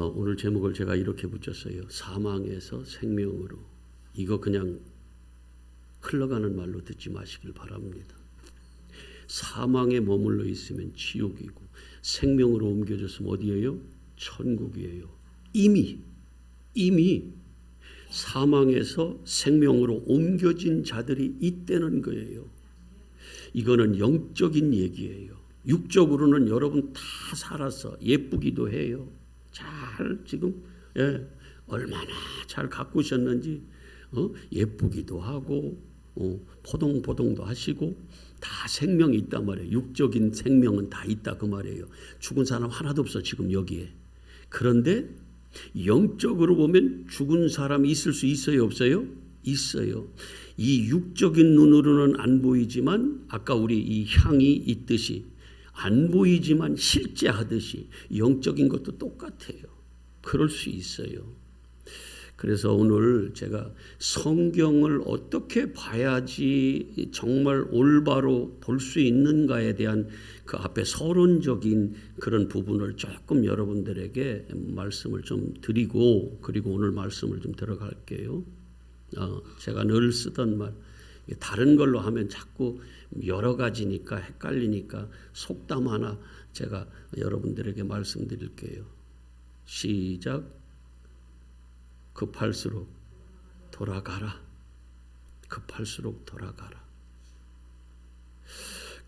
오늘 제목을 제가 이렇게 붙였어요. 사망에서 생명으로. 이거 그냥 흘러가는 말로 듣지 마시길 바랍니다. 사망에 머물러 있으면 지옥이고 생명으로 옮겨졌으면 어디예요? 천국이에요. 이미 사망에서 생명으로 옮겨진 자들이 있다는 거예요. 이거는 영적인 얘기예요. 육적으로는 여러분 다 살아서 예쁘기도 해요. 잘 지금 얼마나 잘 가꾸셨는지 예쁘기도 하고 포동포동도 하시고 다 생명이 있단 말이에요. 육적인 생명은 다 있다 그 말이에요. 죽은 사람 하나도 없어 지금 여기에. 그런데 영적으로 보면 죽은 사람이 있을 수 있어요 없어요? 있어요. 이 육적인 눈으로는 안 보이지만 아까 우리 이 향이 있듯이 안 보이지만 실제 하듯이 영적인 것도 똑같아요. 그럴 수 있어요. 그래서 오늘 제가 성경을 어떻게 봐야지 정말 올바로 볼 수 있는가에 대한 그 앞에 서론적인 그런 부분을 조금 여러분들에게 말씀을 좀 드리고 그리고 오늘 말씀을 좀 들어갈게요. 제가 늘 쓰던 말, 다른 걸로 하면 자꾸 여러 가지니까 헷갈리니까 속담 하나 제가 여러분들에게 말씀드릴게요. 시작. 급할수록 돌아가라. 급할수록 돌아가라.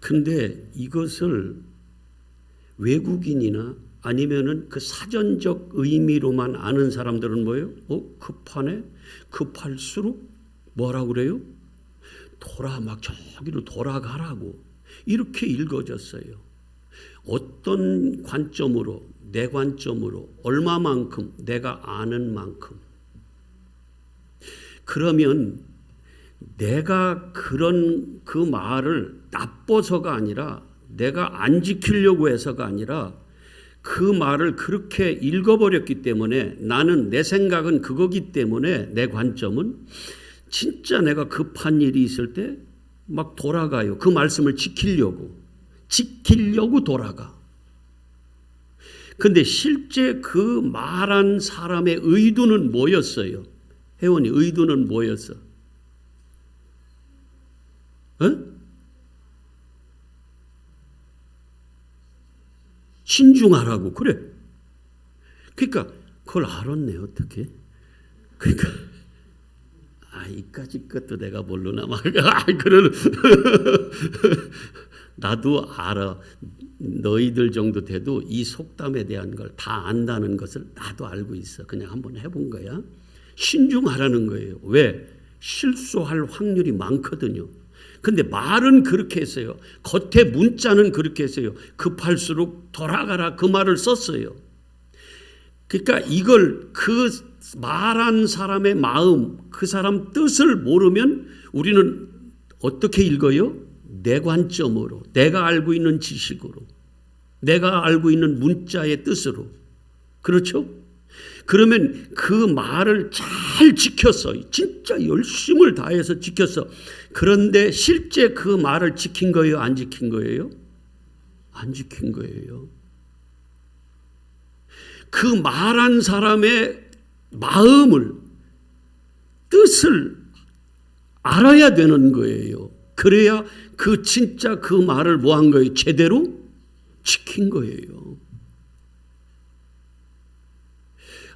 근데 이것을 외국인이나 아니면은 그 사전적 의미로만 아는 사람들은 뭐예요? 급하네? 급할수록 뭐라고 그래요? 막 저기로 돌아가라고 이렇게 읽어졌어요. 어떤 관점으로, 내 관점으로 얼마만큼 내가 아는 만큼. 그러면 내가 그런 그 말을 나빠서가 아니라 내가 안 지키려고 해서가 아니라 그 말을 그렇게 읽어버렸기 때문에 나는 내 생각은 그거기 때문에 내 관점은 진짜 내가 급한 일이 있을 때 막 돌아가요. 그 말씀을 지키려고 돌아가. 근데 실제 그 말한 사람의 의도는 뭐였어요? 혜원이 의도는 뭐였어? 신중하라고. 그래. 그러니까 그걸 알았네. 어떻게? 그러니까 이까짓 것도 내가 모르나 막 그런 나도 알아. 너희들 정도 돼도 이 속담에 대한 걸 다 안다는 것을 나도 알고 있어. 그냥 한번 해본 거야. 신중하라는 거예요. 왜? 실수할 확률이 많거든요. 근데 말은 그렇게 했어요. 겉에 문자는 그렇게 했어요. 급할수록 돌아가라 그 말을 썼어요. 그러니까 이걸 그 말한 사람의 마음, 그 사람 뜻을 모르면 우리는 어떻게 읽어요? 내 관점으로, 내가 알고 있는 지식으로, 내가 알고 있는 문자의 뜻으로. 그렇죠? 그러면 그 말을 잘 지켰어. 진짜 열심을 다해서 지켰어. 그런데 실제 그 말을 지킨 거예요? 안 지킨 거예요? 안 지킨 거예요. 그 말한 사람의 마음을, 뜻을 알아야 되는 거예요. 그래야 그 진짜 그 말을 뭐 한 거예요? 제대로 지킨 거예요.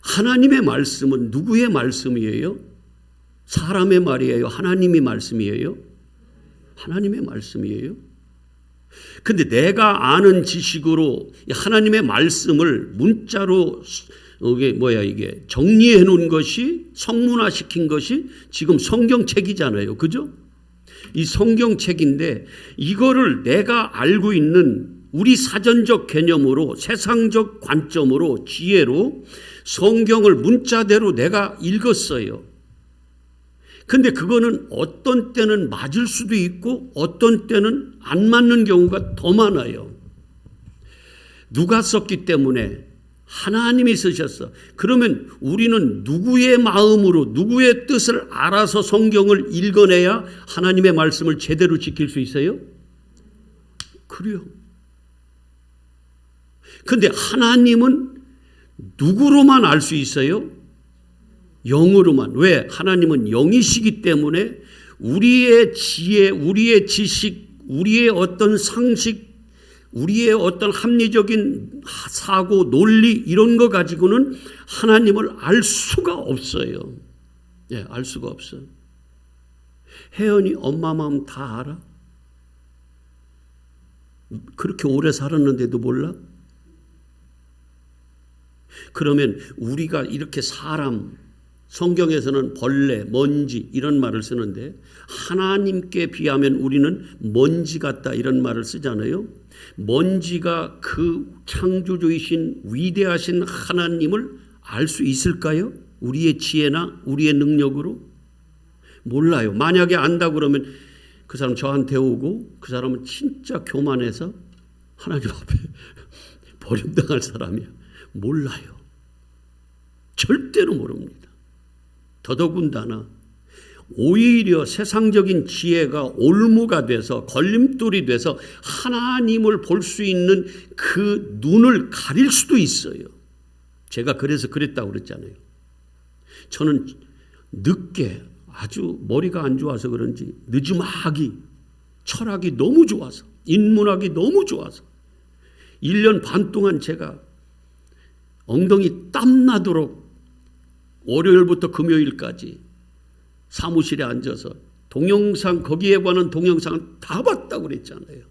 하나님의 말씀은 누구의 말씀이에요? 사람의 말이에요? 하나님의 말씀이에요? 하나님의 말씀이에요? 근데 내가 아는 지식으로 하나님의 말씀을 문자로 이게 정리해 놓은 것이, 성문화시킨 것이 지금 성경책이잖아요. 그죠? 이 성경책인데 이거를 내가 알고 있는 우리 사전적 개념으로, 세상적 관점으로, 지혜로 성경을 문자대로 내가 읽었어요. 근데 그거는 어떤 때는 맞을 수도 있고 어떤 때는 안 맞는 경우가 더 많아요. 누가 썼기 때문에? 하나님이 쓰셨어. 그러면 우리는 누구의 마음으로, 누구의 뜻을 알아서 성경을 읽어내야 하나님의 말씀을 제대로 지킬 수 있어요? 그래요. 그런데 하나님은 누구로만 알 수 있어요? 영으로만. 왜? 하나님은 영이시기 때문에 우리의 지혜, 우리의 지식, 우리의 어떤 상식, 우리의 어떤 합리적인 사고, 논리 이런 거 가지고는 하나님을 알 수가 없어요. 예, 알 수가 없어요. 혜연이 엄마 마음 다 알아? 그렇게 오래 살았는데도 몰라? 그러면 우리가 이렇게 사람, 성경에서는 벌레, 먼지 이런 말을 쓰는데 하나님께 비하면 우리는 먼지 같다 이런 말을 쓰잖아요. 먼지가 그 창조주이신 위대하신 하나님을 알 수 있을까요? 우리의 지혜나 우리의 능력으로? 몰라요. 만약에 안다고 그러면 그 사람 저한테 오고 그 사람은 진짜 교만해서 하나님 앞에 버림당할 사람이야. 몰라요. 절대로 모릅니다. 더더군다나 오히려 세상적인 지혜가 올무가 돼서 걸림돌이 돼서 하나님을 볼 수 있는 그 눈을 가릴 수도 있어요. 제가 그래서 그랬다고 그랬잖아요. 저는 늦게 아주 머리가 안 좋아서 그런지 늦음하기 철학이 너무 좋아서 인문학이 너무 좋아서 1년 반 동안 제가 엉덩이 땀나도록 월요일부터 금요일까지 사무실에 앉아서 동영상 거기에 관한 동영상을 다 봤다고 그랬잖아요.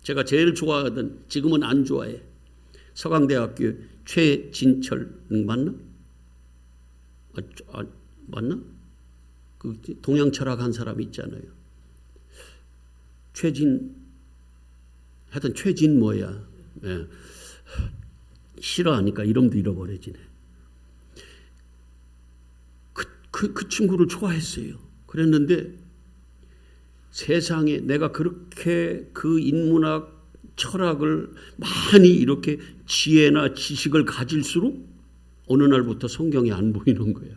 제가 제일 좋아하던 지금은 안 좋아해. 서강대학교 최진철 맞나? 맞나? 그 동양 철학 한 사람 있잖아요. 하여튼 최진 뭐야. 예. 싫어하니까 이름도 잃어버려지네. 그 친구를 좋아했어요. 그랬는데 세상에 내가 그렇게 그 인문학 철학을 많이 이렇게 지혜나 지식을 가질수록 어느 날부터 성경이 안 보이는 거야.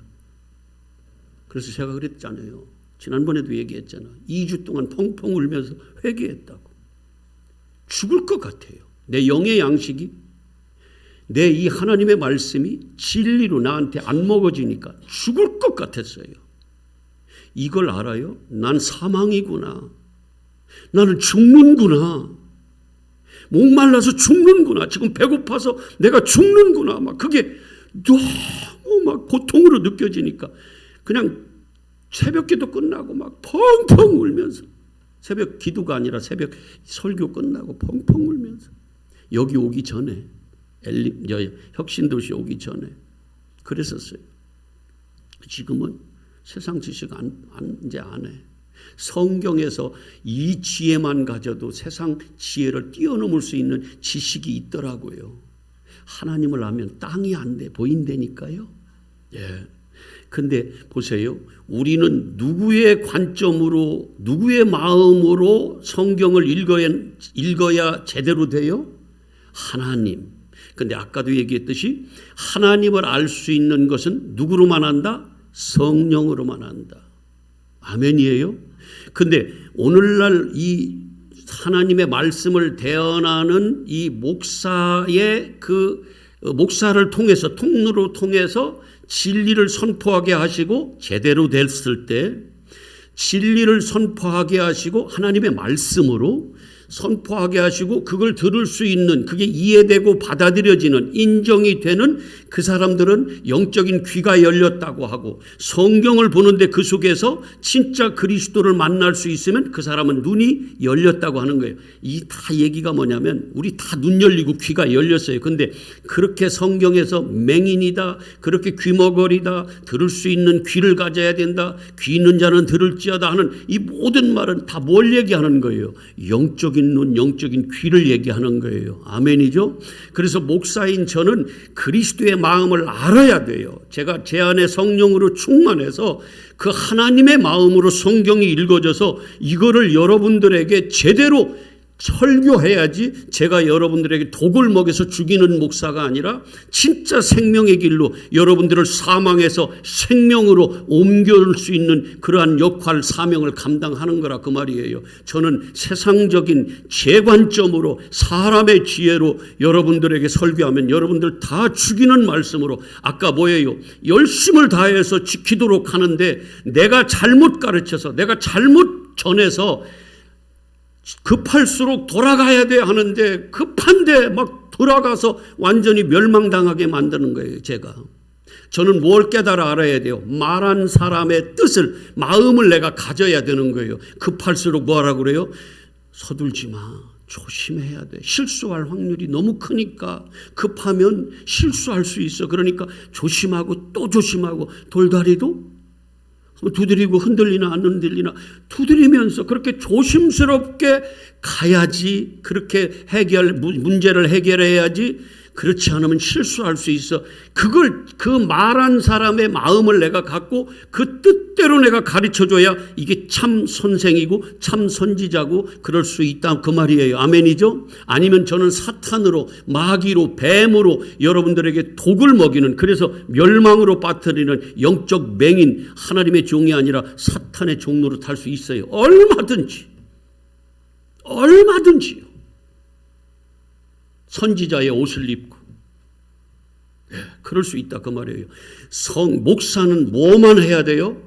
그래서 제가 그랬잖아요. 지난번에도 얘기했잖아. 2주 동안 펑펑 울면서 회개했다고. 죽을 것 같아요. 내 영의 양식이, 내 이 하나님의 말씀이 진리로 나한테 안 먹어지니까 죽을 것 같았어요. 이걸 알아요? 난 사망이구나. 나는 죽는구나. 목말라서 죽는구나. 지금 배고파서 내가 죽는구나. 막 그게 너무 막 고통으로 느껴지니까 그냥 새벽 기도 끝나고 막 펑펑 울면서, 새벽 기도가 아니라 새벽 설교 끝나고 펑펑 울면서, 여기 오기 전에 혁신도시 오기 전에 그랬었어요. 지금은 세상 지식 이제 안 해. 성경에서 이 지혜만 가져도 세상 지혜를 뛰어넘을 수 있는 지식이 있더라고요. 하나님을 알면 땅이 안 돼 보인다니까요. 예. 근데 보세요. 우리는 누구의 관점으로, 누구의 마음으로 성경을 읽어야 제대로 돼요? 하나님. 근데 아까도 얘기했듯이 하나님을 알 수 있는 것은 누구로만 안다? 성령으로만 안다. 아멘이에요? 근데 오늘날 이 하나님의 말씀을 대언하는 이 목사의 그 목사를 통해서, 통로로 통해서 진리를 선포하게 하시고, 제대로 됐을 때 진리를 선포하게 하시고 하나님의 말씀으로 선포하게 하시고 그걸 들을 수 있는, 그게 이해되고 받아들여지는, 인정이 되는 그 사람들은 영적인 귀가 열렸다고 하고, 성경을 보는데 그 속에서 진짜 그리스도를 만날 수 있으면 그 사람은 눈이 열렸다고 하는 거예요. 이 다 얘기가 뭐냐면 우리 다 눈 열리고 귀가 열렸어요. 근데 그렇게 성경에서 맹인이다, 그렇게 귀머거리다, 들을 수 있는 귀를 가져야 된다, 귀 있는 자는 들을지어다 하는 이 모든 말은 다 뭘 얘기하는 거예요? 영적인 눈, 영적인 귀를 얘기하는 거예요. 아멘이죠? 그래서 목사인 저는 그리스도의 마음을 알아야 돼요. 제가 제 안에 성령으로 충만해서 그 하나님의 마음으로 성경이 읽어져서 이거를 여러분들에게 제대로 설교해야지 제가 여러분들에게 독을 먹여서 죽이는 목사가 아니라 진짜 생명의 길로 여러분들을 사망에서 생명으로 옮겨올 수 있는 그러한 역할, 사명을 감당하는 거라 그 말이에요. 저는 세상적인 제 관점으로 사람의 지혜로 여러분들에게 설교하면 여러분들 다 죽이는 말씀으로 아까 뭐예요? 열심을 다해서 지키도록 하는데 내가 잘못 가르쳐서 내가 잘못 전해서 급할수록 돌아가야 돼 하는데 급한데 막 돌아가서 완전히 멸망당하게 만드는 거예요. 저는 뭘 깨달아 알아야 돼요? 말한 사람의 뜻을, 마음을 내가 가져야 되는 거예요. 급할수록 뭐하라고 그래요? 서둘지 마. 조심해야 돼. 실수할 확률이 너무 크니까 급하면 실수할 수 있어. 그러니까 조심하고 또 조심하고 돌다리도 두드리고 흔들리나 안 흔들리나 두드리면서 그렇게 조심스럽게 가야지. 그렇게 문제를 해결해야지. 그렇지 않으면 실수할 수 있어. 그 말한 사람의 마음을 내가 갖고 그 뜻대로 내가 가르쳐줘야 이게 참 선생이고 참 선지자고 그럴 수 있다 그 말이에요. 아멘이죠? 아니면 저는 사탄으로, 마귀로, 뱀으로 여러분들에게 독을 먹이는, 그래서 멸망으로 빠뜨리는 영적 맹인, 하나님의 종이 아니라 사탄의 종로로 탈 수 있어요. 얼마든지요. 선지자의 옷을 입고 그럴 수 있다 그 말이에요. 목사는 뭐만 해야 돼요?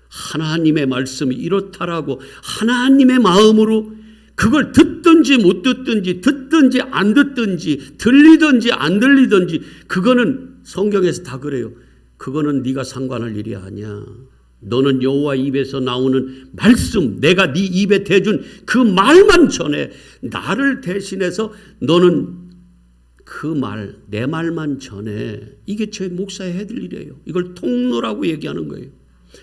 하나님의 말씀이 이렇다라고 하나님의 마음으로 그걸 듣든지 못 듣든지 듣든지 안 듣든지 들리든지 안 들리든지 그거는 성경에서 다 그래요. 그거는 네가 상관할 일이 아니야. 너는 여호와 입에서 나오는 말씀, 내가 네 입에 대준 그 말만 전해. 나를 대신해서 너는 그 말, 내 말만 전해. 이게 제 목사의 해야 될 일이에요. 이걸 통로라고 얘기하는 거예요.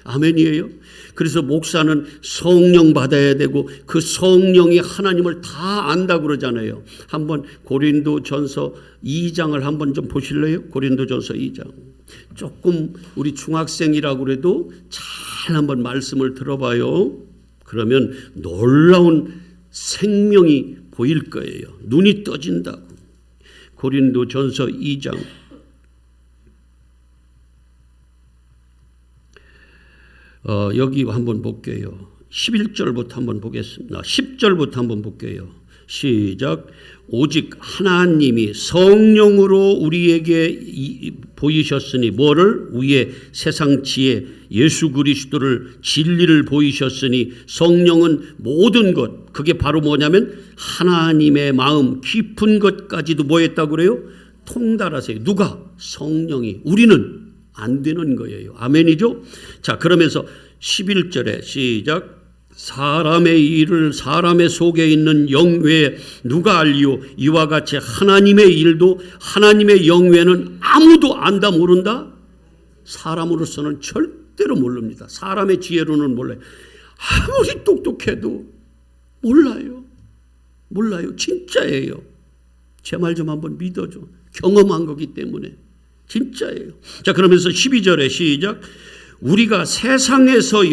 아멘이에요. 그래서 목사는 성령 받아야 되고 그 성령이 하나님을 다 안다고 그러잖아요. 한번 고린도전서 2장을 한번 좀 보실래요? 고린도전서 2장. 조금 우리 중학생이라고 그래도 잘 한번 말씀을 들어봐요. 그러면 놀라운 생명이 보일 거예요. 눈이 떠진다고. 고린도전서 2장 여기 한번 볼게요. 11절부터 한번 보겠습니다. 10절부터 한번 볼게요. 시작. 오직 하나님이 성령으로 우리에게 보이셨으니 뭐를? 위에 세상 지혜 예수 그리스도를 진리를 보이셨으니 성령은 모든 것, 그게 바로 뭐냐면 하나님의 마음 깊은 것까지도 뭐 했다고 그래요? 통달하세요. 누가? 성령이. 우리는 안 되는 거예요. 아멘이죠? 자, 그러면서 11절에 시작. 사람의 일을 사람의 속에 있는 영 외에 누가 알리요? 이와 같이 하나님의 일도 하나님의 영 외에는 아무도 안다 모른다? 사람으로서는 절대로 모릅니다. 사람의 지혜로는 몰라요. 아무리 똑똑해도 몰라요. 진짜예요. 제 말 좀 한번 믿어줘. 경험한 거기 때문에 진짜예요. 자, 그러면서 12절에 시작. 우리가 세상에서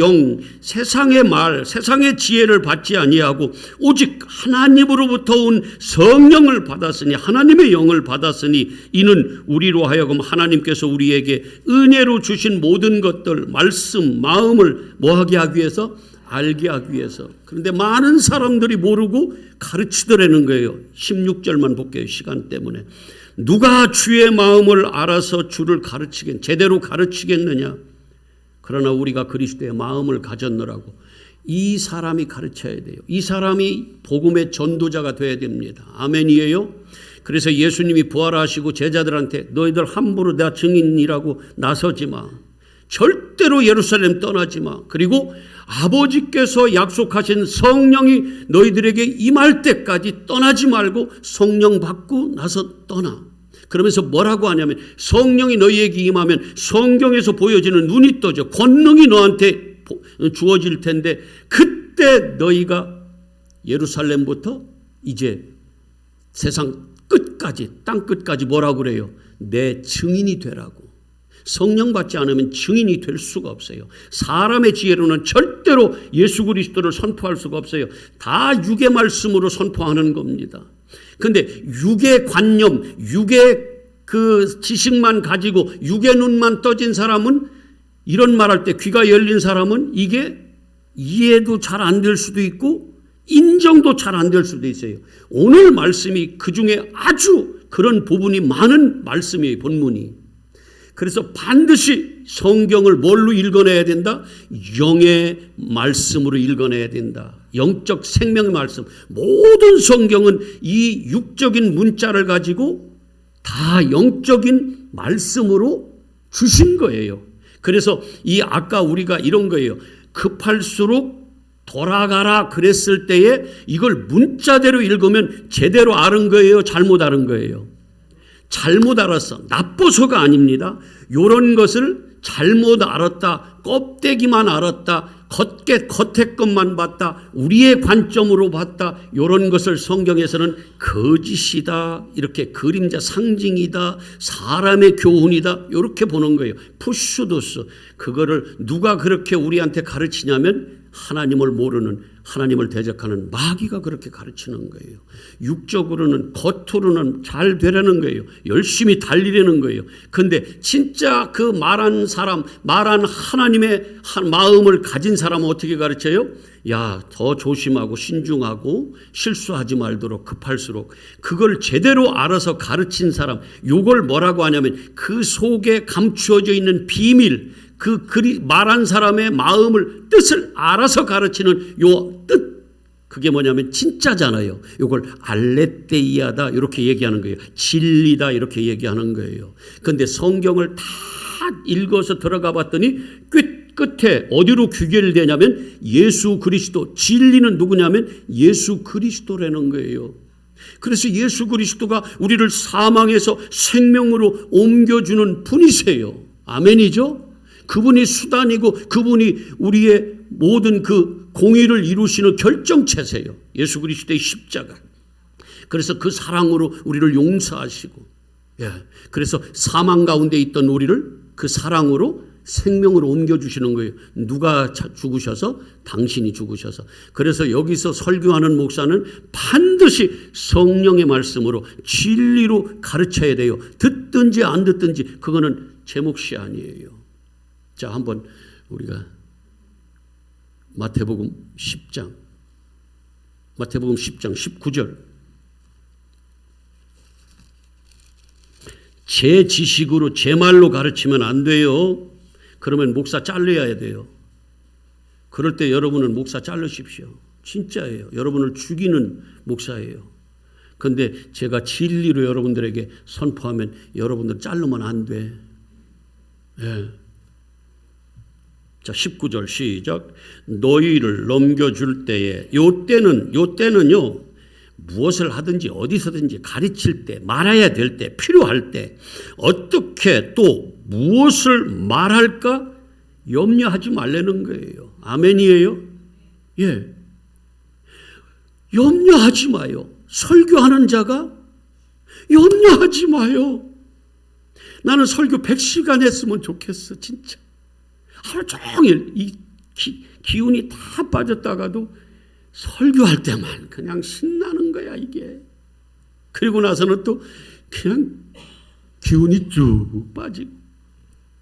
세상의 말, 세상의 지혜를 받지 아니하고 오직 하나님으로부터 온 성령을 받았으니, 하나님의 영을 받았으니 이는 우리로 하여금 하나님께서 우리에게 은혜로 주신 모든 것들, 말씀, 마음을 뭐하게 하기 위해서? 알게 하기 위해서. 그런데 많은 사람들이 모르고 가르치더라는 거예요. 16절만 볼게요. 시간 때문에. 누가 주의 마음을 알아서 주를 제대로 가르치겠느냐? 그러나 우리가 그리스도의 마음을 가졌느라고 이 사람이 가르쳐야 돼요. 이 사람이 복음의 전도자가 돼야 됩니다. 아멘이에요. 그래서 예수님이 부활하시고 제자들한테 너희들 함부로 내 증인이라고 나서지 마. 절대로 예루살렘 떠나지 마. 그리고 아버지께서 약속하신 성령이 너희들에게 임할 때까지 떠나지 말고 성령 받고 나서 떠나. 그러면서 뭐라고 하냐면 성령이 너희에게 임하면 성경에서 보여지는 눈이 떠져 권능이 너한테 주어질 텐데 그때 너희가 예루살렘부터 이제 세상 끝까지 땅 끝까지 뭐라고 그래요? 내 증인이 되라고. 성령 받지 않으면 증인이 될 수가 없어요. 사람의 지혜로는 절대로 예수 그리스도를 선포할 수가 없어요. 다 육의 말씀으로 선포하는 겁니다. 그런데 육의 관념, 육의 그 지식만 가지고 육의 눈만 떠진 사람은, 이런 말할 때 귀가 열린 사람은 이게 이해도 잘 안 될 수도 있고 인정도 잘 안 될 수도 있어요. 오늘 말씀이 그 중에 아주 그런 부분이 많은 말씀이에요. 본문이. 그래서 반드시 성경을 뭘로 읽어내야 된다? 영의 말씀으로 읽어내야 된다. 영적 생명의 말씀. 모든 성경은 이 육적인 문자를 가지고 다 영적인 말씀으로 주신 거예요. 그래서 이 아까 우리가 이런 거예요. 급할수록 돌아가라 그랬을 때에 이걸 문자대로 읽으면 제대로 알은 거예요? 잘못 알은 거예요? 잘못 알았어. 나빠서가 아닙니다. 이런 것을 잘못 알았다. 껍데기만 알았다. 겉의 것만 봤다. 우리의 관점으로 봤다. 이런 것을 성경에서는 거짓이다. 이렇게 그림자 상징이다. 사람의 교훈이다. 이렇게 보는 거예요. 푸슈도스. 그거를 누가 그렇게 우리한테 가르치냐면 하나님을 모르는, 하나님을 대적하는 마귀가 그렇게 가르치는 거예요. 육적으로는, 겉으로는 잘 되려는 거예요. 열심히 달리려는 거예요. 그런데 진짜 그 말한 사람, 말한 하나님의 마음을 가진 사람은 어떻게 가르쳐요? 야, 더 조심하고 신중하고 실수하지 말도록, 급할수록. 그걸 제대로 알아서 가르친 사람, 요걸 뭐라고 하냐면 그 속에 감추어져 있는 비밀, 말한 사람의 마음을, 뜻을 알아서 가르치는 요 뜻, 그게 뭐냐면 진짜잖아요. 이걸 알레테이아다 이렇게 얘기하는 거예요. 진리다 이렇게 얘기하는 거예요. 그런데 성경을 다 읽어서 들어가 봤더니 끝에 어디로 귀결되냐면 예수 그리스도, 진리는 누구냐면 예수 그리스도라는 거예요. 그래서 예수 그리스도가 우리를 사망에서 생명으로 옮겨주는 분이세요. 아멘이죠? 그분이 수단이고 그분이 우리의 모든 그 공의를 이루시는 결정체세요. 예수 그리스도의 십자가. 그래서 그 사랑으로 우리를 용서하시고, 그래서 사망 가운데 있던 우리를 그 사랑으로 생명으로 옮겨주시는 거예요. 누가 죽으셔서? 당신이 죽으셔서. 그래서 여기서 설교하는 목사는 반드시 성령의 말씀으로 진리로 가르쳐야 돼요. 듣든지 안 듣든지 그거는 제 몫이 아니에요. 자, 한번 우리가 마태복음 10장 19절. 제 지식으로 제 말로 가르치면 안 돼요. 그러면 목사 잘라야 돼요. 그럴 때 여러분은 목사 자르십시오. 진짜예요. 여러분을 죽이는 목사예요. 그런데 제가 진리로 여러분들에게 선포하면 여러분들 자르면 안 돼. 자, 19절 시작. 너희를 넘겨줄 때에, 요 때는요, 무엇을 하든지 어디서든지 가르칠 때, 말해야 될 때, 필요할 때, 어떻게 또 무엇을 말할까 염려하지 말라는 거예요. 아멘이에요? 예. 염려하지 마요. 설교하는 자가 염려하지 마요. 나는 설교 100시간 했으면 좋겠어, 진짜. 하루 종일 이 기운이 다 빠졌다가도 설교할 때만 그냥 신나는 거야, 이게. 그리고 나서는 또 그냥 기운이 쭉 빠지고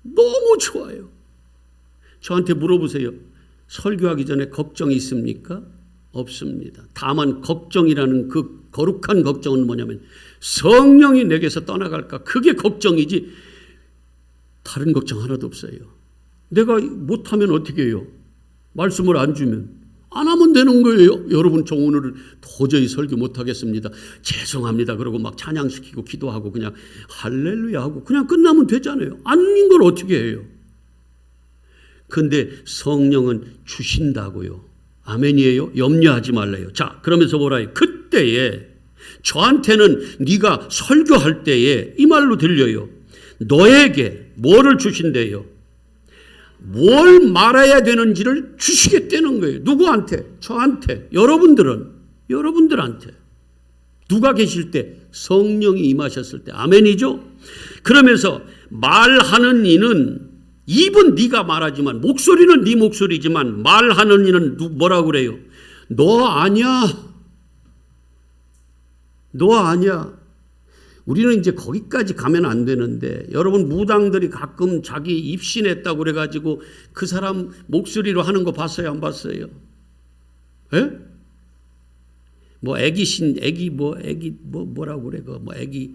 너무 좋아요. 저한테 물어보세요. 설교하기 전에 걱정이 있습니까? 없습니다. 다만 걱정이라는 그 거룩한 걱정은 뭐냐면 성령이 내게서 떠나갈까, 그게 걱정이지 다른 걱정 하나도 없어요. 내가 못하면 어떻게 해요? 말씀을 안 주면 안 하면 되는 거예요. 여러분, 저 오늘은 도저히 설교 못하겠습니다. 죄송합니다. 그러고 막 찬양시키고 기도하고 그냥 할렐루야 하고 그냥 끝나면 되잖아요. 아닌 걸 어떻게 해요? 근데 성령은 주신다고요. 아멘이에요? 염려하지 말래요. 자, 그러면서 뭐라 해요? 그때에 저한테는 네가 설교할 때에 이 말로 들려요. 너에게 뭐를 주신대요? 뭘 말해야 되는지를 주시겠다는 거예요. 누구한테? 저한테. 여러분들한테. 누가 계실 때? 성령이 임하셨을 때. 아멘이죠? 그러면서 말하는 이는 입은 네가 말하지만 목소리는 네 목소리지만 말하는 이는 뭐라고 그래요? 너 아니야. 너 아니야. 우리는 이제 거기까지 가면 안 되는데 여러분 무당들이 가끔 자기 입신했다고 그래가지고 그 사람 목소리로 하는 거 봤어요? 안 봤어요? 예? 뭐 애기신 애기 뭐라고 그래? 뭐 애기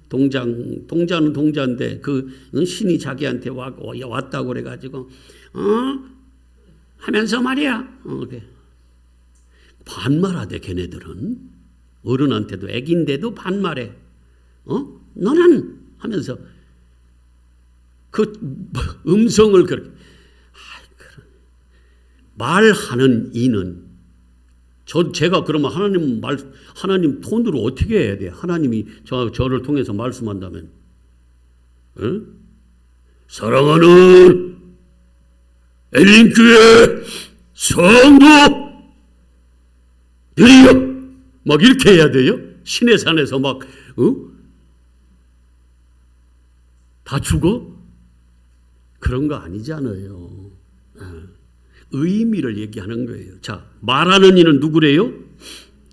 동자는 동자인데 그 신이 자기한테 왔다고 그래가지고 하면서 말이야. 반말하대 걔네들은. 어른한테도 애기인데도 반말해. 너는 하면서 그 음성을 그렇게 말하는 이는 제가 그러면 하나님 톤으로 어떻게 해야 돼? 하나님이 저를 통해서 말씀한다면, 응? 사랑하는 엘린교회 성도들이여, 막 이렇게 해야 돼요? 신의 산에서 막, 다 죽어? 그런 거 아니잖아요. 의미를 얘기하는 거예요. 자, 말하는 이는 누구래요?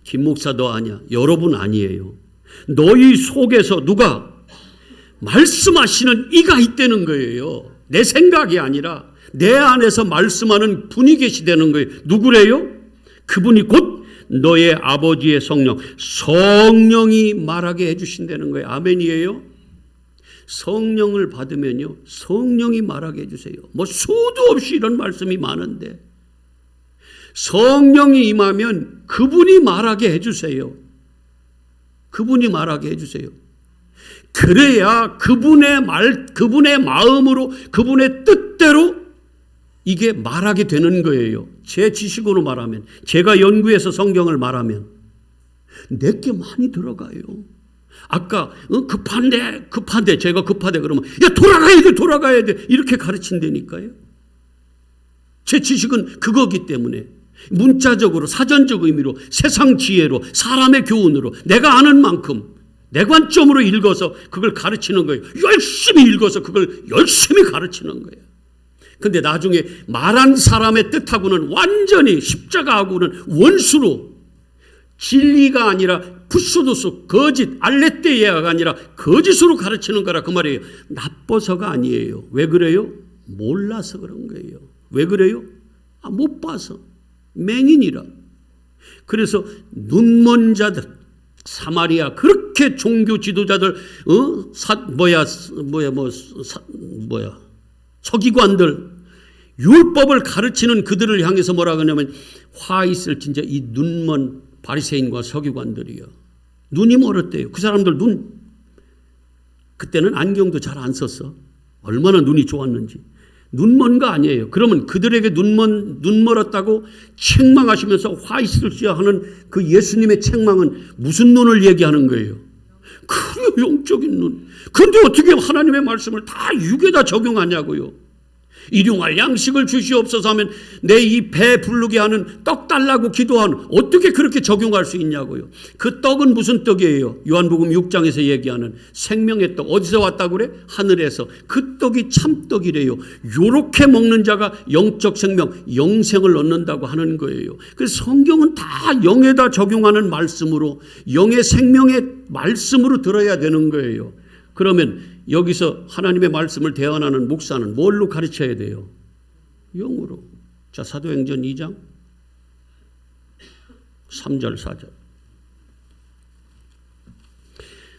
김 목사도 아니야. 여러분 아니에요. 너희 속에서 누가 말씀하시는 이가 있다는 거예요. 내 생각이 아니라 내 안에서 말씀하는 분이 계시다는 거예요. 누구래요? 그분이 곧 너의 아버지의 성령이 말하게 해주신다는 거예요. 아멘이에요? 성령을 받으면요, 성령이 말하게 해주세요. 뭐 수도 없이 이런 말씀이 많은데 성령이 임하면 그분이 말하게 해주세요. 그분이 말하게 해주세요. 그래야 그분의 마음으로, 그분의 뜻대로 이게 말하게 되는 거예요. 제 지식으로 말하면, 제가 연구해서 성경을 말하면 내게 많이 들어가요. 아까 급한데 제가 급하대 그러면 야 돌아가야 돼 이렇게 가르친다니까요. 제 지식은 그거기 때문에 문자적으로 사전적 의미로 세상 지혜로 사람의 교훈으로 내가 아는 만큼 내 관점으로 읽어서 그걸 가르치는 거예요. 열심히 읽어서 그걸 열심히 가르치는 거예요. 근데 나중에 말한 사람의 뜻하고는 완전히 십자가하고는 원수로 진리가 아니라 푸쇼도스 거짓 알레떼야가 아니라 거짓으로 가르치는 거라 그 말이에요. 나빠서가 아니에요. 왜 그래요? 몰라서 그런 거예요. 왜 그래요? 못 봐서 맹인이라. 그래서 눈먼 자들 사마리아 그렇게 종교 지도자들 서기관들 율법을 가르치는 그들을 향해서 뭐라 그러냐면 화 있을 진짜 이 눈먼 바리새인과 서기관들이요. 눈이 멀었대요. 그 사람들 그때는 안경도 잘 안 썼어. 얼마나 눈이 좋았는지. 눈먼 거 아니에요. 그러면 그들에게 눈 멀었다고 책망하시면서 화 있을지야 하는 그 예수님의 책망은 무슨 눈을 얘기하는 거예요? 그래요, 영적인 눈. 그런데 어떻게 하나님의 말씀을 다 육에다 적용하냐고요. 일용할 양식을 주시옵소서 하면 내 이 배 부르게 하는 떡 달라고 기도하는 어떻게 그렇게 적용할 수 있냐고요. 그 떡은 무슨 떡이에요? 요한복음 6장에서 얘기하는 생명의 떡. 어디서 왔다고 그래? 하늘에서. 그 떡이 참떡이래요. 요렇게 먹는 자가 영적 생명, 영생을 얻는다고 하는 거예요. 그래서 성경은 다 영에다 적용하는 말씀으로 영의 생명의 말씀으로 들어야 되는 거예요. 그러면 여기서 하나님의 말씀을 대언하는 목사는 뭘로 가르쳐야 돼요? 영으로. 자, 사도행전 2장 3절 4절.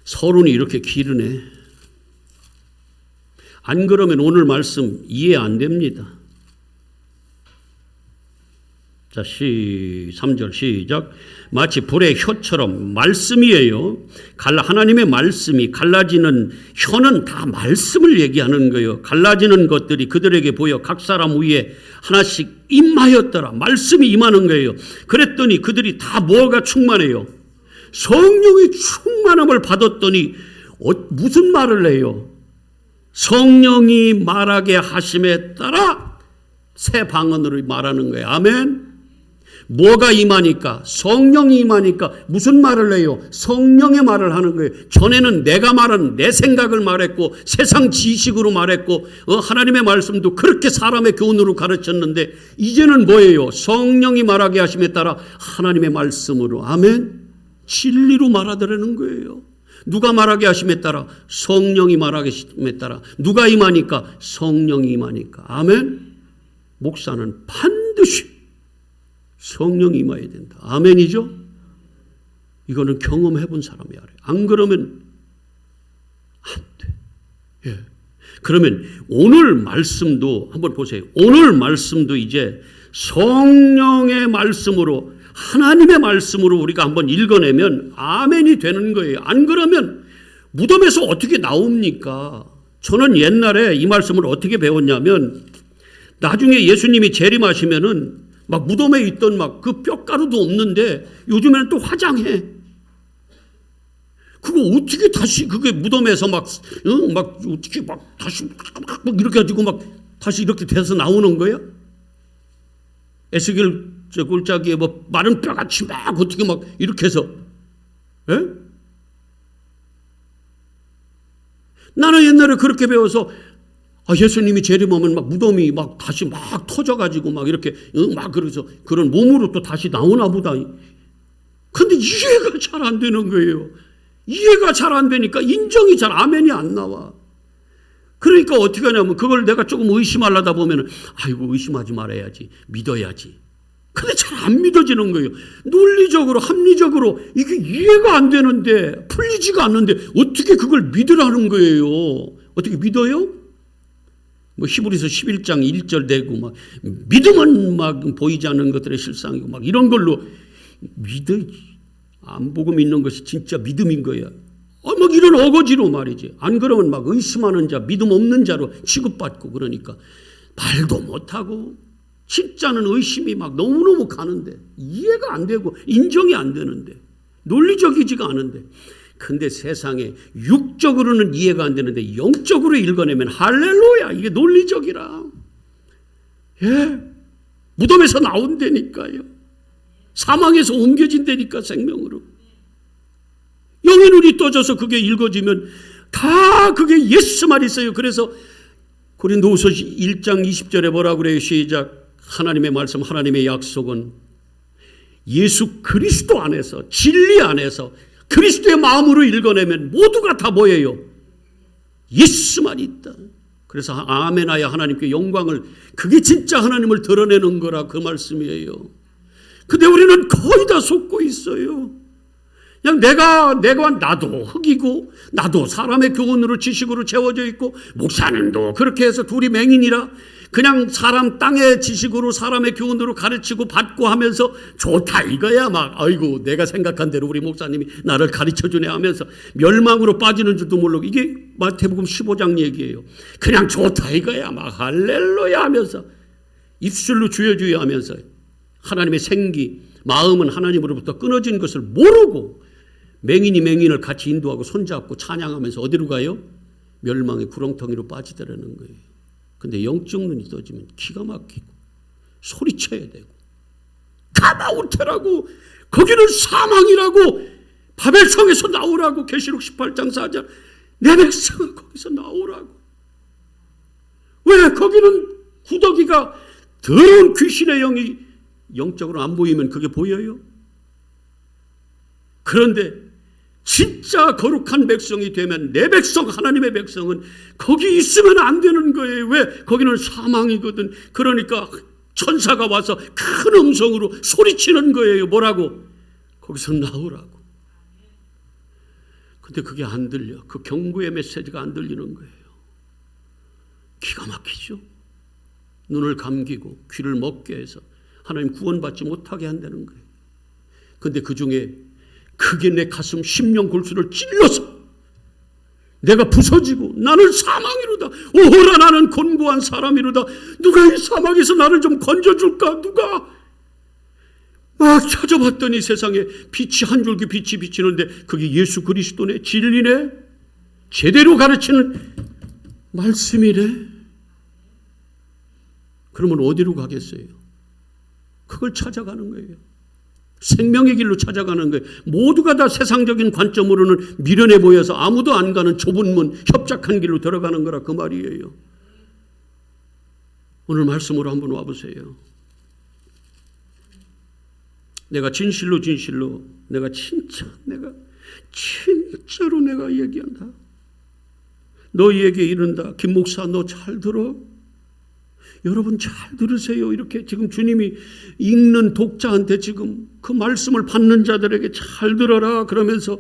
서론이 이렇게 기르네. 안 그러면 오늘 말씀 이해 안 됩니다. 자, 3절 시작. 마치 불의 혀처럼 말씀이에요. 하나님의 말씀이 갈라지는 혀는 다 말씀을 얘기하는 거예요. 갈라지는 것들이 그들에게 보여 각 사람 위에 하나씩 임하였더라. 말씀이 임하는 거예요. 그랬더니 그들이 다 뭐가 충만해요? 성령의 충만함을 받았더니 무슨 말을 해요? 성령이 말하게 하심에 따라 새 방언으로 말하는 거예요. 아멘. 뭐가 임하니까? 성령이 임하니까 무슨 말을 해요? 성령의 말을 하는 거예요. 전에는 내가 말한 내 생각을 말했고 세상 지식으로 말했고 하나님의 말씀도 그렇게 사람의 교훈으로 가르쳤는데 이제는 뭐예요? 성령이 말하게 하심에 따라 하나님의 말씀으로 아멘? 진리로 말하더라는 거예요. 누가 말하게 하심에 따라? 성령이 말하게 하심에 따라. 누가 임하니까? 성령이 임하니까. 아멘? 목사는 반드시 성령이 임해야 된다. 아멘이죠? 이거는 경험해 본 사람이 알아요. 안 그러면 안 돼. 예. 그러면 오늘 말씀도 한번 보세요. 오늘 말씀도 이제 성령의 말씀으로 하나님의 말씀으로 우리가 한번 읽어내면 아멘이 되는 거예요. 안 그러면 무덤에서 어떻게 나옵니까? 저는 옛날에 이 말씀을 어떻게 배웠냐면 나중에 예수님이 재림하시면은 막 무덤에 있던 막 그 뼈가루도 없는데 요즘에는 또 화장해. 그거 어떻게 다시 그게 무덤에서 막 어떻게 막 다시 막 이렇게 가지고 막 다시 이렇게 돼서 나오는 거야? 에스겔 저 골짜기에 뭐 마른 뼈같이 막 어떻게 막 이렇게 해서 예? 나는 옛날에 그렇게 배워서 예수님이 재림하면 막 무덤이 막 다시 막 터져가지고 막 이렇게 막 그래서 그런 몸으로 또 다시 나오나 보다. 근데 이해가 잘 안 되는 거예요. 이해가 잘 안 되니까 인정이 잘 아멘이 안 나와. 그러니까 어떻게 하냐면 그걸 내가 조금 의심하려다 보면은 아이고 의심하지 말아야지. 믿어야지. 근데 잘 안 믿어지는 거예요. 논리적으로 합리적으로 이게 이해가 안 되는데 풀리지가 않는데 어떻게 그걸 믿으라는 거예요. 어떻게 믿어요? 뭐 히브리서 11장 1절 되고 막 믿음은 막 보이지 않는 것들의 실상이고 막 이런 걸로 안 보고 믿는 것이 진짜 믿음인 거야. 막 이런 어거지로 말이지. 안 그러면 막 의심하는 자, 믿음 없는 자로 취급받고 그러니까 말도 못하고 진짜는 의심이 막 너무너무 가는데 이해가 안 되고 인정이 안 되는데 논리적이지가 않은데 근데 세상에 육적으로는 이해가 안 되는데 영적으로 읽어내면 할렐루야 이게 논리적이라. 예, 무덤에서 나온다니까요. 사망에서 옮겨진다니까 생명으로. 영의 눈이 떠져서 그게 읽어지면 다 그게 예수 말이 있어요. 그래서 고린도후서 1장 20절에 뭐라고 그래요? 시작. 하나님의 말씀 하나님의 약속은 예수 그리스도 안에서 진리 안에서 그리스도의 마음으로 읽어내면 모두가 다 뭐예요? 예수만 있다. 그래서 아멘하여 하나님께 영광을 그게 진짜 하나님을 드러내는 거라 그 말씀이에요. 근데 우리는 거의 다 속고 있어요. 그냥 나도 흙이고 나도 사람의 교훈으로 지식으로 채워져 있고 목사님도 그렇게 해서 둘이 맹인이라 그냥 사람 땅의 지식으로 사람의 교훈으로 가르치고 받고 하면서 좋다 이거야 막 아이고 내가 생각한 대로 우리 목사님이 나를 가르쳐주네 하면서 멸망으로 빠지는 줄도 모르고 이게 마태복음 15장 얘기예요. 그냥 좋다 이거야 막 할렐루야 하면서 입술로 주여 하면서 하나님의 생기 마음은 하나님으로부터 끊어진 것을 모르고 맹인이 맹인을 같이 인도하고 손잡고 찬양하면서 어디로 가요? 멸망의 구렁텅이로 빠지더라는 거예요. 근데 영적 눈이 떠지면 기가 막히고 소리쳐야 되고 가마우테라고 거기는 사망이라고 바벨성에서 나오라고 계시록 18장 4절 내 백성은 거기서 나오라고. 왜? 거기는 구더기가 더러운 귀신의 영이 영적으로 안 보이면 그게 보여요? 그런데 진짜 거룩한 백성이 되면 내 백성 하나님의 백성은 거기 있으면 안 되는 거예요. 왜? 거기는 사망이거든. 그러니까 천사가 와서 큰 음성으로 소리치는 거예요. 뭐라고? 거기서 나오라고. 근데 그게 안 들려. 그 경고의 메시지가 안 들리는 거예요. 기가 막히죠. 눈을 감기고 귀를 먹게 해서 하나님 구원받지 못하게 한다는 거예요. 근데 그 중에 그게 내 가슴 심령 골수를 찔러서 내가 부서지고 나는 사망이로다. 오호라 나는 곤고한 사람이로다. 누가 이 사망에서 나를 좀 건져줄까? 누가? 막 찾아봤더니 세상에 빛이 한 줄기 빛이 비치는데 그게 예수 그리스도네. 진리네. 제대로 가르치는 말씀이네. 그러면 어디로 가겠어요? 그 그걸 찾아가는 거예요. 생명의 길로 찾아가는 거예요. 모두가 다 세상적인 관점으로는 미련해 보여서 아무도 안 가는 좁은 문, 협착한 길로 들어가는 거라 그 말이에요. 오늘 말씀으로 한번 와보세요. 내가 진실로 내가 진짜로 내가 얘기한다. 너희에게 이른다. 김 목사 너 잘 들어? 여러분 잘 들으세요. 이렇게 지금 주님이 읽는 독자한테 지금 그 말씀을 받는 자들에게 잘 들어라 그러면서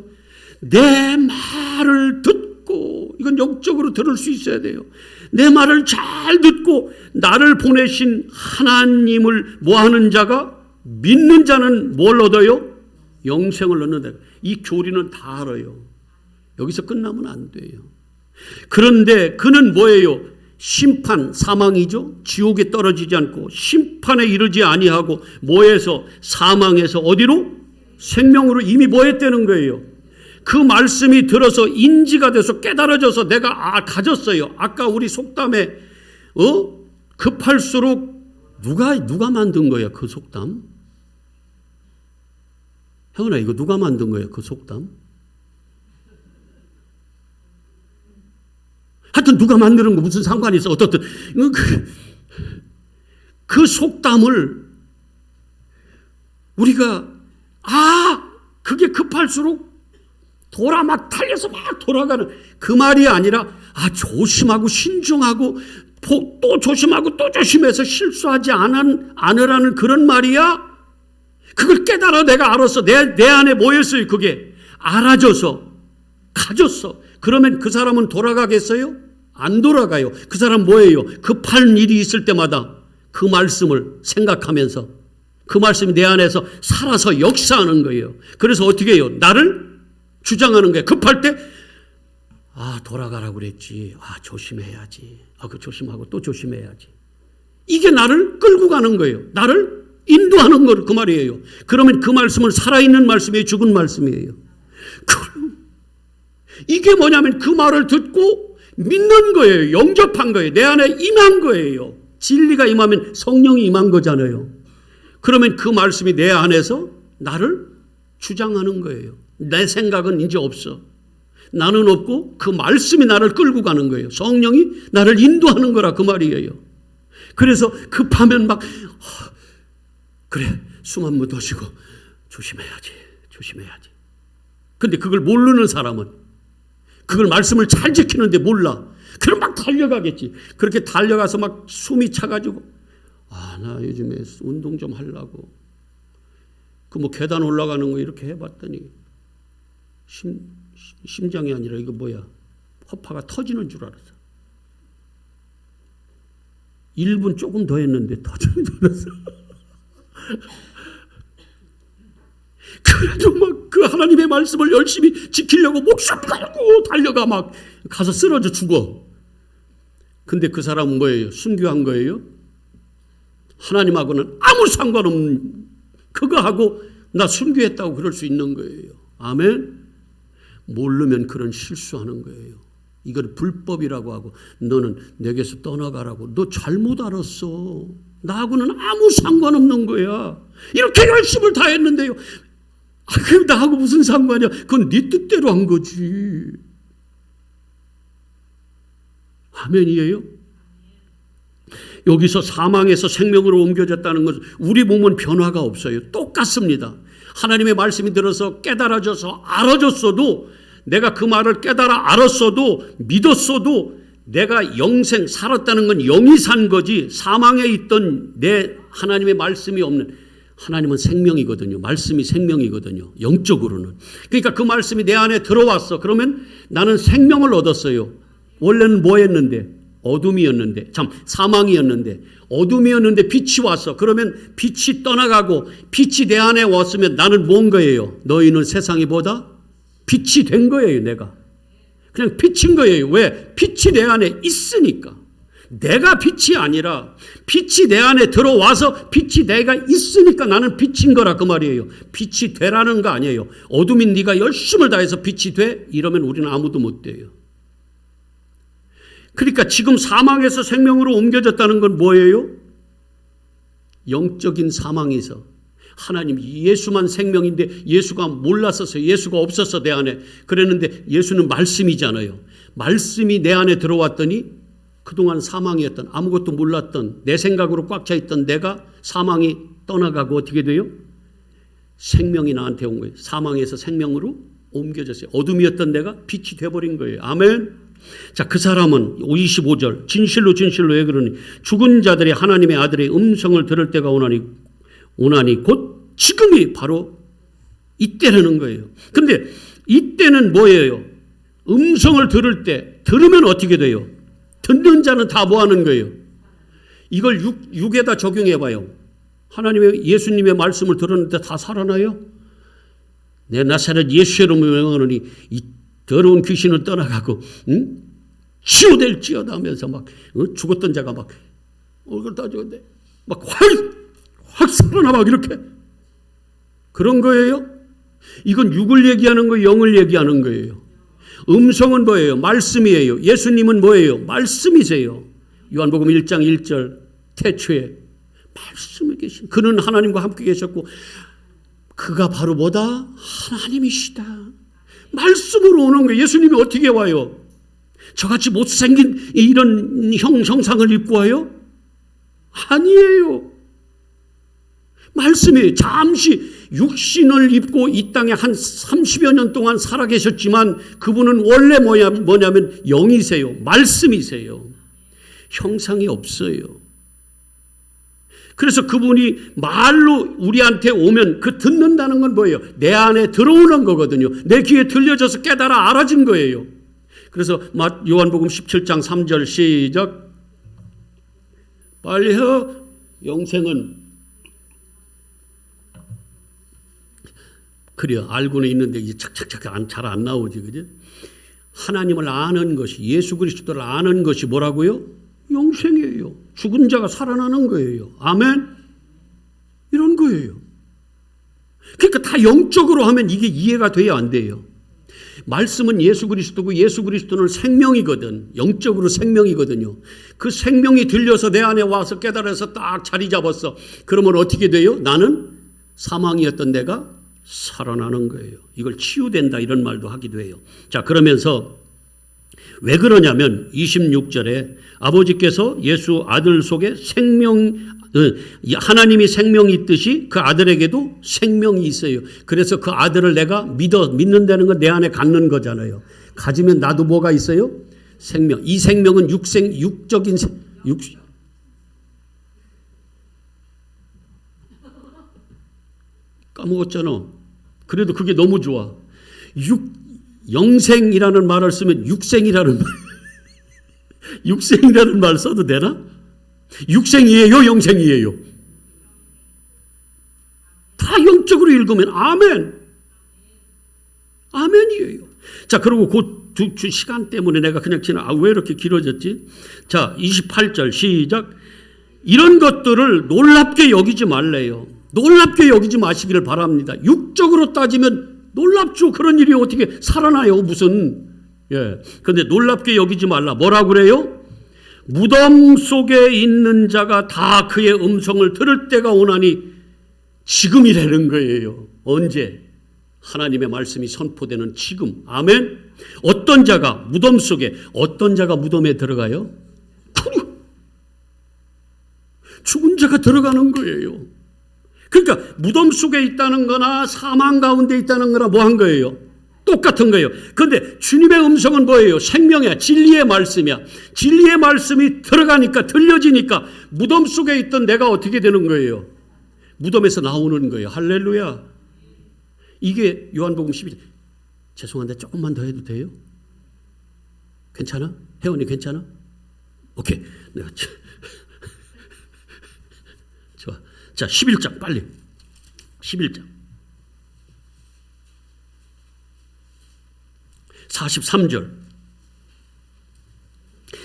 내 말을 듣고, 이건 영적으로 들을 수 있어야 돼요. 내 말을 잘 듣고 나를 보내신 하나님을 뭐하는 자가, 믿는 자는 뭘 얻어요? 영생을 얻는다. 이 교리는 다 알아요. 여기서 끝나면 안 돼요. 그런데 그는 뭐예요? 심판, 사망이죠. 지옥에 떨어지지 않고 심판에 이르지 아니하고 뭐해서, 사망에서 어디로? 생명으로 이미 뭐 했다는 거예요? 그 말씀이 들어서 인지가 돼서 깨달아져서 내가 가졌어요. 아까 우리 속담에 급할수록 누가 만든 거야 그 속담? 형은아 이거 누가 만든 거야 그 속담? 하여튼 누가 만드는 거 무슨 상관이 있어. 어떻든 그 속담을 우리가 그게 급할수록 막 달려서 막 돌아가는 그 말이 아니라 조심하고 신중하고 또 조심하고 또 조심해서 실수하지 않으라는 그런 말이야. 그걸 깨달아 내가 알았어. 내 안에 뭐였어요? 그게 알아져서 가졌어. 그러면 그 사람은 돌아가겠어요? 안 돌아가요. 그 사람 뭐예요? 급한 일이 있을 때마다 그 말씀을 생각하면서 그 말씀이 내 안에서 살아서 역사하는 거예요. 그래서 어떻게 해요? 나를 주장하는 거예요. 급할 때 돌아가라고 그랬지. 조심해야지. 그 조심하고 또 조심해야지. 이게 나를 끌고 가는 거예요. 나를 인도하는 거 그 말이에요. 그러면 그 말씀은 살아있는 말씀이에요? 죽은 말씀이에요? 이게 뭐냐면 그 말을 듣고 믿는 거예요. 영접한 거예요. 내 안에 임한 거예요. 진리가 임하면 성령이 임한 거잖아요. 그러면 그 말씀이 내 안에서 나를 주장하는 거예요. 내 생각은 이제 없어. 나는 없고 그 말씀이 나를 끌고 가는 거예요. 성령이 나를 인도하는 거라 그 말이에요. 그래서 급하면 그래 숨 한 번 더 쉬고 조심해야지. 근데 그걸 모르는 사람은 그걸 말씀을 잘 지키는데 몰라. 그럼 막 달려가겠지. 그렇게 달려가서 막 숨이 차가지고 나 요즘에 운동 좀 하려고 계단 올라가는 거 이렇게 해봤더니 심장이 아니라 이거 뭐야 허파가 터지는 줄 알았어. 1분 조금 더 했는데 터지는 줄 알았어. 그래도 막 그 하나님의 말씀을 열심히 지키려고 목숨 걸고 달려가 막 가서 쓰러져 죽어. 근데 그 사람은 뭐예요? 순교한 거예요? 하나님하고는 아무 상관없는 그거하고 나 순교했다고 그럴 수 있는 거예요. 아멘. 모르면 그런 실수하는 거예요. 이걸 불법이라고 하고 너는 내게서 떠나가라고. 너 잘못 알았어. 나하고는 아무 상관없는 거야. 이렇게 열심을 다 했는데요. 그럼 나하고 무슨 상관이야. 그건 네 뜻대로 한 거지. 아멘이에요. 여기서 사망에서 생명으로 옮겨졌다는 것은 우리 몸은 변화가 없어요. 똑같습니다. 하나님의 말씀이 들어서 깨달아져서 알아졌어도 내가 그 말을 깨달아 알았어도 믿었어도 내가 영생 살았다는 건 영이 산 거지 사망에 있던 내 하나님의 말씀이 없는 하나님은 생명이거든요. 말씀이 생명이거든요. 영적으로는. 그러니까 그 말씀이 내 안에 들어왔어. 그러면 나는 생명을 얻었어요. 원래는 뭐였는데? 어둠이었는데 사망이었는데 어둠이었는데 빛이 왔어. 그러면 빛이 떠나가고 빛이 내 안에 왔으면 나는 뭔 거예요? 너희는 세상이 보다 빛이 된 거예요. 내가 그냥 빛인 거예요. 왜? 빛이 내 안에 있으니까. 내가 빛이 아니라 빛이 내 안에 들어와서 빛이 내가 있으니까 나는 빛인 거라 그 말이에요. 빛이 되라는 거 아니에요. 어둠인 네가 열심을 다해서 빛이 돼? 이러면 우리는 아무도 못 돼요. 그러니까 지금 사망에서 생명으로 옮겨졌다는 건 뭐예요? 영적인 사망에서 하나님 예수만 생명인데 예수가 몰랐었어요. 예수가 없었어 내 안에. 그랬는데 예수는 말씀이잖아요. 말씀이 내 안에 들어왔더니 그동안 사망이었던 아무것도 몰랐던 내 생각으로 꽉 차 있던 내가 사망이 떠나가고 어떻게 돼요? 생명이 나한테 온 거예요. 사망에서 생명으로 옮겨졌어요. 어둠이었던 내가 빛이 돼버린 거예요. 아멘. 자, 그 사람은 25절 진실로 진실로 왜 그러니 죽은 자들이 하나님의 아들의 음성을 들을 때가 오나니 곧 지금이 바로 이때라는 거예요. 근데 이때는 뭐예요? 음성을 들을 때 들으면 어떻게 돼요? 듣는 자는 다 뭐 하는 거예요? 이걸 육에다 적용해 봐요. 하나님의 예수님의 말씀을 들었는데 다 살아나요? 내 나사렛 예수의 이름으로 명하노니 이 더러운 귀신은 떠나가고 치유될지어다 하면서 막 죽었던 자가 막 얼굴 다 죽었는데 막 확 살아나 막 이렇게 그런 거예요? 이건 육을 얘기하는 거예요? 영을 얘기하는 거예요? 음성은 뭐예요? 말씀이에요. 예수님은 뭐예요? 말씀이세요. 요한복음 1장 1절 태초에 말씀이 계신 그는 하나님과 함께 계셨고 그가 바로 뭐다? 하나님이시다. 말씀으로 오는 거예요. 예수님이 어떻게 와요? 저같이 못생긴 이런 형상을 입고 와요? 아니에요. 말씀이 잠시 육신을 입고 이 땅에 한 30여 년 동안 살아계셨지만 그분은 원래 뭐냐면 영이세요. 말씀이세요. 형상이 없어요. 그래서 그분이 말로 우리한테 오면 그 듣는다는 건 뭐예요? 내 안에 들어오는 거거든요. 내 귀에 들려져서 깨달아 알아진 거예요. 그래서 요한복음 17장 3절 시작. 빨리 해. 영생은 그래요. 알고는 있는데 이제 착착착 잘 안 나오지, 그죠? 하나님을 아는 것이 예수 그리스도를 아는 것이 뭐라고요? 영생이에요. 죽은 자가 살아나는 거예요. 아멘. 이런 거예요. 그러니까 다 영적으로 하면 이게 이해가 돼야 안 돼요. 말씀은 예수 그리스도고 예수 그리스도는 생명이거든. 영적으로 생명이거든요. 그 생명이 들려서 내 안에 와서 깨달아서 딱 자리 잡았어. 그러면 어떻게 돼요? 나는 사망이었던 내가 살아나는 거예요. 이걸 치유된다 이런 말도 하기도 해요. 자, 그러면서 왜 그러냐면 26절에 아버지께서 예수 아들 속에 하나님이 생명이 있듯이 그 아들에게도 생명이 있어요. 그래서 그 아들을 내가 믿는다는 건 내 안에 갖는 거잖아요. 가지면 나도 뭐가 있어요? 생명. 이 생명은 육적인 까먹었잖아. 그래도 그게 너무 좋아. 영생이라는 말을 쓰면 육생이라는 말 써도 되나? 육생이에요, 영생이에요? 다 영적으로 읽으면 아멘. 아멘이에요. 자, 그리고 그 시간 때문에 내가 그냥 왜 이렇게 길어졌지? 자, 28절 시작. 이런 것들을 놀랍게 여기지 말래요. 놀랍게 여기지 마시기를 바랍니다. 육적으로 따지면 놀랍죠. 그런 일이 어떻게 살아나요? 무슨. 예. 근데 놀랍게 여기지 말라. 뭐라고 그래요? 무덤 속에 있는 자가 다 그의 음성을 들을 때가 오나니 지금이라는 거예요. 언제? 하나님의 말씀이 선포되는 지금. 아멘. 어떤 자가 무덤 속에, 어떤 자가 무덤에 들어가요? 죽은 자가 들어가는 거예요. 그러니까 무덤 속에 있다는 거나 사망 가운데 있다는 거나 뭐 한 거예요? 똑같은 거예요. 그런데 주님의 음성은 뭐예요? 생명이야. 진리의 말씀이야. 진리의 말씀이 들어가니까 들려지니까 무덤 속에 있던 내가 어떻게 되는 거예요? 무덤에서 나오는 거예요. 할렐루야. 이게 요한복음 12장. 죄송한데 조금만 더 해도 돼요? 괜찮아? 혜원이 괜찮아? 오케이. 내가 좋아. 자, 11장 빨리. 11장. 43절.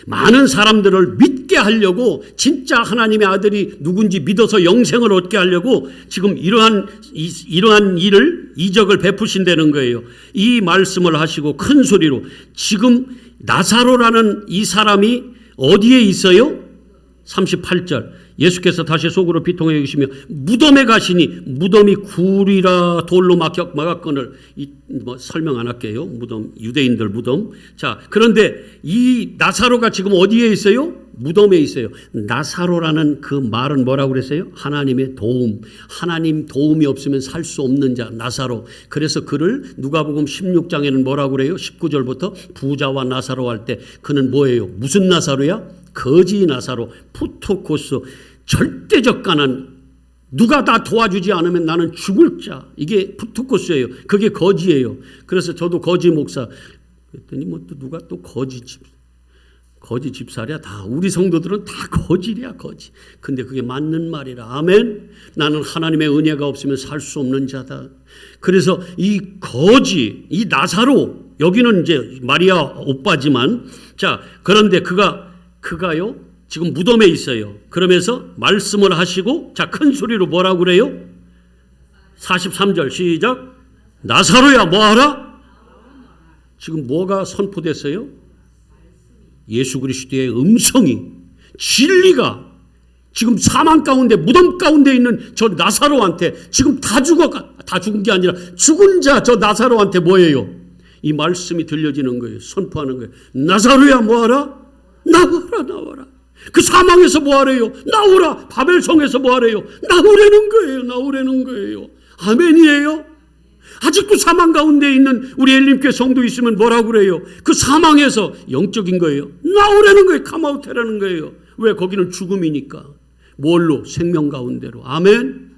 많은 사람들을 믿게 하려고 진짜 하나님의 아들이 누군지 믿어서 영생을 얻게 하려고 지금 이러한 일을 이적을 베푸신다는 거예요. 이 말씀을 하시고 큰 소리로 지금 나사로라는 이 사람이 어디에 있어요? 38절. 예수께서 다시 속으로 비통해 계시며 무덤에 가시니 무덤이 굴이라 돌로 막았거늘 설명 안 할게요. 무덤 유대인들 무덤. 자, 그런데 이 나사로가 지금 어디에 있어요? 무덤에 있어요. 나사로라는 그 말은 뭐라고 그랬어요? 하나님의 도움. 하나님 도움이 없으면 살 수 없는 자 나사로. 그래서 그를 누가복음 16장에는 뭐라고 그래요? 19절부터 부자와 나사로 할 때 그는 뭐예요? 무슨 나사로야? 거지 나사로, 푸토코스, 절대적 가난. 누가 다 도와주지 않으면 나는 죽을 자. 이게 푸토코스예요. 그게 거지예요. 그래서 저도 거지 목사 그랬더니 뭐 또 누가 또 거지 집사랴. 다 우리 성도들은 다 거지랴 거지. 근데 그게 맞는 말이라. 아멘. 나는 하나님의 은혜가 없으면 살 수 없는 자다. 그래서 이 거지, 이 나사로, 여기는 이제 마리아 오빠지만, 자, 그런데 그가요 지금 무덤에 있어요. 그러면서 말씀을 하시고, 자, 큰 소리로 뭐라고 그래요? 43절 시작. 나사로야 뭐하라? 지금 뭐가 선포됐어요? 예수 그리스도의 음성이, 진리가 지금 사망 가운데, 무덤 가운데 있는 저 나사로한테 지금 다 죽은 게 아니라 죽은 자 저 나사로한테 뭐예요? 이 말씀이 들려지는 거예요. 선포하는 거예요. 나사로야 뭐하라? 나와라. 그 사망에서 뭐하래요? 나오라. 바벨성에서 뭐하래요? 나오라는 거예요. 아멘이에요. 아직도 사망 가운데 있는 우리 엘림교회 성도 있으면 뭐라고 그래요? 그 사망에서 영적인 거예요. 나오라는 거예요. 카마우테라는 거예요. 왜? 거기는 죽음이니까. 뭘로? 생명 가운데로. 아멘.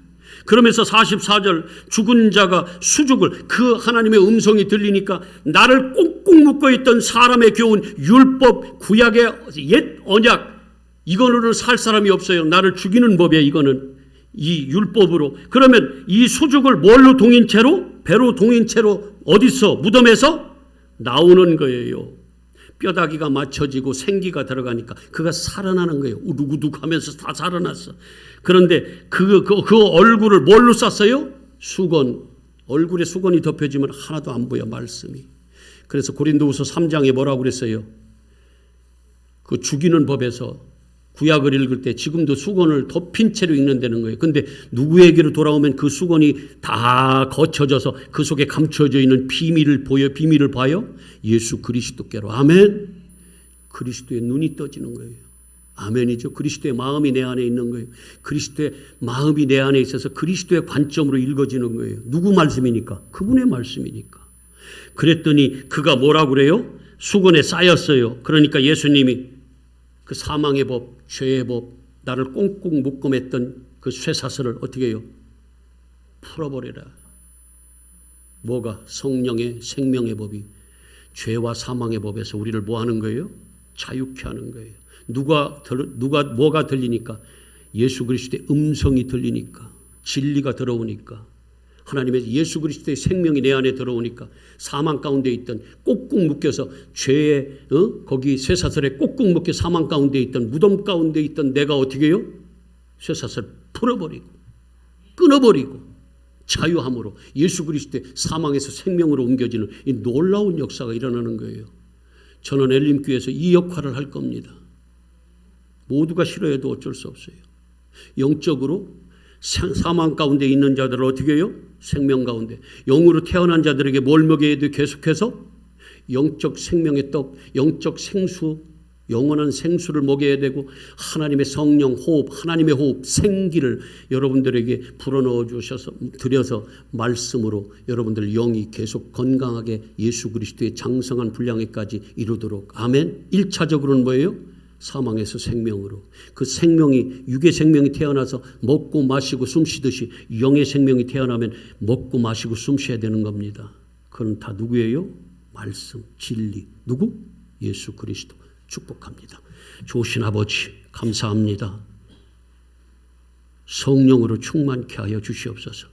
그러면서 44절 죽은 자가 수죽을, 그 하나님의 음성이 들리니까 나를 꽁꽁 묶어 있던 사람의 교훈, 율법, 구약의 옛 언약, 이거는 살 사람이 없어요. 나를 죽이는 법이야. 이거는 이 율법으로. 그러면 이 수죽을 뭘로 동인 채로? 배로 동인 채로 어디서? 무덤에서 나오는 거예요. 뼈다귀가 맞춰지고 생기가 들어가니까 그가 살아나는 거예요. 우두구둑 하면서 다 살아났어. 그런데 그 얼굴을 뭘로 쌌어요? 수건. 얼굴에 수건이 덮여지면 하나도 안 보여, 말씀이. 그래서 고린도후서 3장에 뭐라고 그랬어요? 그 죽이는 법에서 구약을 읽을 때 지금도 수건을 덮인 채로 읽는다는 거예요. 근데 누구에게로 돌아오면 그 수건이 다 거쳐져서 그 속에 감춰져 있는 비밀을 봐요? 예수 그리스도께로. 아멘. 그리스도의 눈이 떠지는 거예요. 아멘이죠. 그리스도의 마음이 내 안에 있는 거예요. 그리스도의 마음이 내 안에 있어서 그리스도의 관점으로 읽어지는 거예요. 누구 말씀이니까? 그분의 말씀이니까. 그랬더니 그가 뭐라고 그래요? 수건에 쌓였어요. 그러니까 예수님이 그 사망의 법, 죄의 법, 나를 꽁꽁 묶음했던 그 쇠사슬을 어떻게 해요? 풀어버리라. 뭐가? 성령의 생명의 법이 죄와 사망의 법에서 우리를 뭐 하는 거예요? 자유케 하는 거예요. 뭐가 들리니까? 예수 그리스도의 음성이 들리니까, 진리가 들어오니까, 하나님의 예수 그리스도의 생명이 내 안에 들어오니까 사망 가운데 있던 꽁꽁 묶여서 죄의 거기 쇠사슬에 꽁꽁 묶여 사망 가운데 있던 무덤 가운데 있던 내가 어떻게 해요? 쇠사슬 풀어버리고 끊어버리고 자유함으로 예수 그리스도의 사망에서 생명으로 옮겨지는 이 놀라운 역사가 일어나는 거예요. 저는 엘림교회에서 이 역할을 할 겁니다. 모두가 싫어해도 어쩔 수 없어요. 영적으로 사망 가운데 있는 자들을 어떻게 해요? 생명 가운데. 영으로 태어난 자들에게 뭘 먹여야 돼? 계속해서 영적 생명의 떡, 영적 생수, 영원한 생수를 먹여야 되고, 하나님의 성령 호흡, 하나님의 호흡, 생기를 여러분들에게 불어넣어 주셔서 드려서 말씀으로 여러분들 영이 계속 건강하게 예수 그리스도의 장성한 분량에까지 이루도록. 아멘. 1차적으로는 뭐예요? 사망에서 생명으로. 그 생명이, 육의 생명이 태어나서 먹고 마시고 숨 쉬듯이 영의 생명이 태어나면 먹고 마시고 숨 쉬어야 되는 겁니다. 그건 다 누구예요? 말씀, 진리. 누구? 예수 그리스도. 축복합니다. 좋으신 아버지 감사합니다. 성령으로 충만케 하여 주시옵소서.